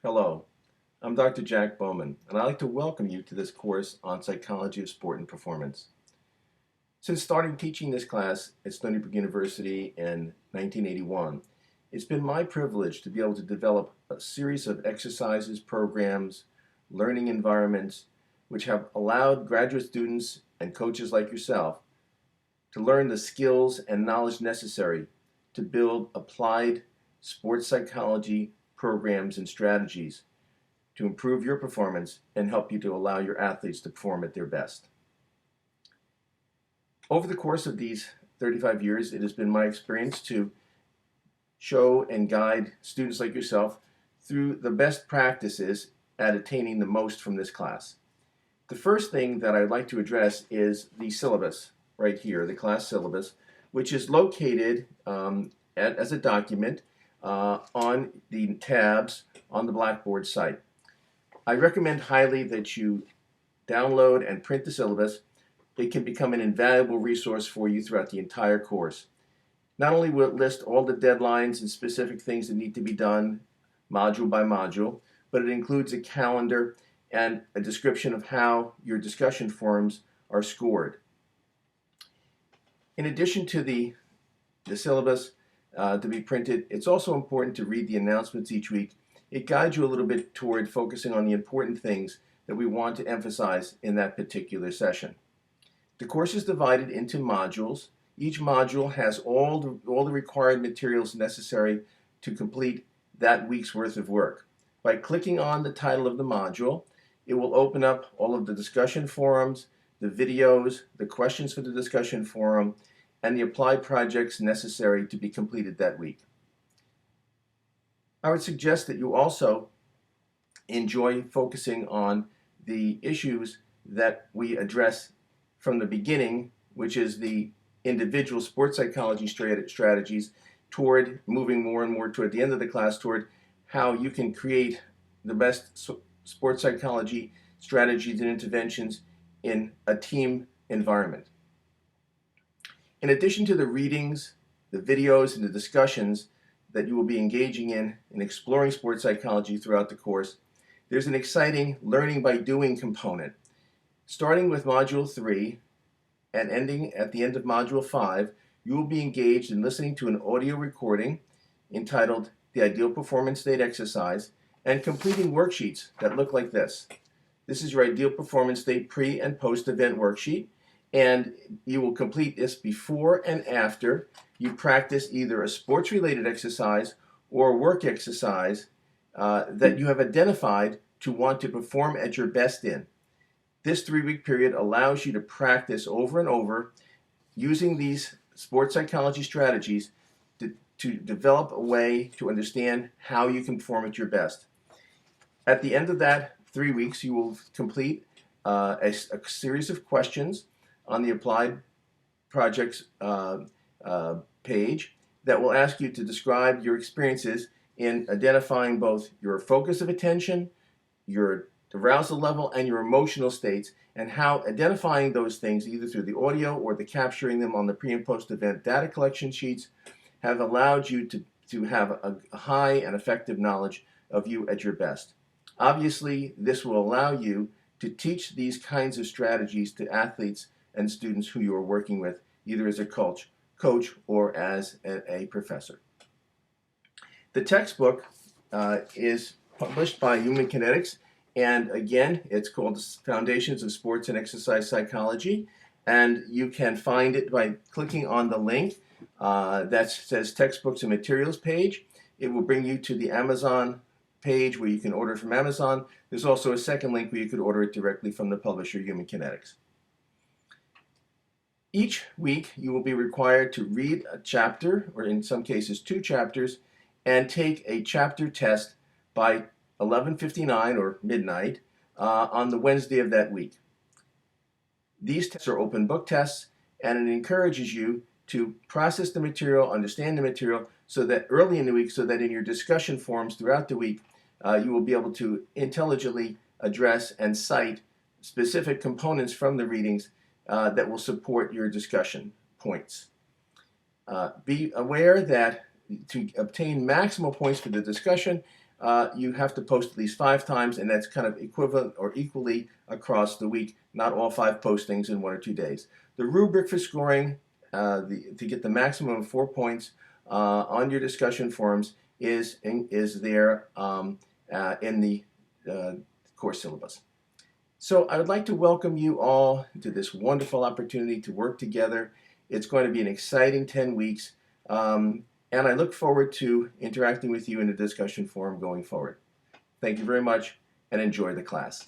Hello, I'm Dr. Jack Bowman, and I'd like to welcome you to this course on Psychology of Sport and Performance. Since starting teaching this class at Stony Brook University in 1981, it's been my privilege to be able to develop a series of exercises, programs, learning environments, which have allowed graduate students and coaches like yourself to learn the skills and knowledge necessary to build applied sports psychology programs and strategies to improve your performance and help you to allow your athletes to perform at their best. Over the course of these 35 years, it has been my experience to show and guide students like yourself through the best practices at attaining the most from this class. The first thing that I'd like to address is the syllabus right here, the class syllabus, which is located as a document on the tabs on the Blackboard site. I recommend highly that you download and print the syllabus. It can become an invaluable resource for you throughout the entire course. Not only will it list all the deadlines and specific things that need to be done module by module, but it includes a calendar and a description of how your discussion forums are scored. In addition to the syllabus to be printed, it's also important to read the announcements each week. It guides you a little bit toward focusing on the important things that we want to emphasize in that particular session. The course is divided into modules. Each module has all the required materials necessary to complete that week's worth of work. By clicking on the title of the module, it will open up all of the discussion forums, the videos, the questions for the discussion forum, and the applied projects necessary to be completed that week. I would suggest that you also enjoy focusing on the issues that we address from the beginning, which is the individual sports psychology strategies, toward moving more and more toward the end of the class toward how you can create the best sports psychology strategies and interventions in a team environment. In addition to the readings, the videos, and the discussions that you will be engaging in exploring sports psychology throughout the course, there's an exciting learning by doing component. Starting with Module 3 and ending at the end of Module 5, you will be engaged in listening to an audio recording entitled The Ideal Performance State Exercise and completing worksheets that look like this. This is your Ideal Performance State pre- and post-event worksheet, and you will complete this before and after you practice either a sports-related exercise or a work exercise that you have identified to want to perform at your best in. This 3-week period allows you to practice over and over using these sports psychology strategies to develop a way to understand how you can perform at your best. At the end of that 3 weeks, you will complete a series of questions on the applied projects page that will ask you to describe your experiences in identifying both your focus of attention, your arousal level, and your emotional states, and how identifying those things either through the audio or the capturing them on the pre and post event data collection sheets have allowed you to have a high and effective knowledge of you at your best. Obviously, this will allow you to teach these kinds of strategies to athletes and students who you are working with, either as a coach or as a professor. The textbook is published by Human Kinetics, and again, it's called Foundations of Sports and Exercise Psychology, and you can find it by clicking on the link that says Textbooks and Materials page. It will bring you to the Amazon page where you can order it from Amazon. There's also a second link where you could order it directly from the publisher, Human Kinetics. Each week, you will be required to read a chapter, or in some cases 2 chapters, and take a chapter test by 11:59 or midnight on the Wednesday of that week. These tests are open book tests, and it encourages you to process the material, understand the material, so that early in the week, so that in your discussion forums throughout the week, you will be able to intelligently address and cite specific components from the readings that will support your discussion points. Be aware that to obtain maximal points for the discussion, you have to post at least 5 times, and that's kind of equivalent or equally across the week, not all 5 postings in 1 or 2 days. The rubric for scoring to get the maximum of 4 points on your discussion forums is there in the course syllabus. So I would like to welcome you all to this wonderful opportunity to work together. It's going to be an exciting 10 weeks, and I look forward to interacting with you in the discussion forum going forward. Thank you very much, and enjoy the class.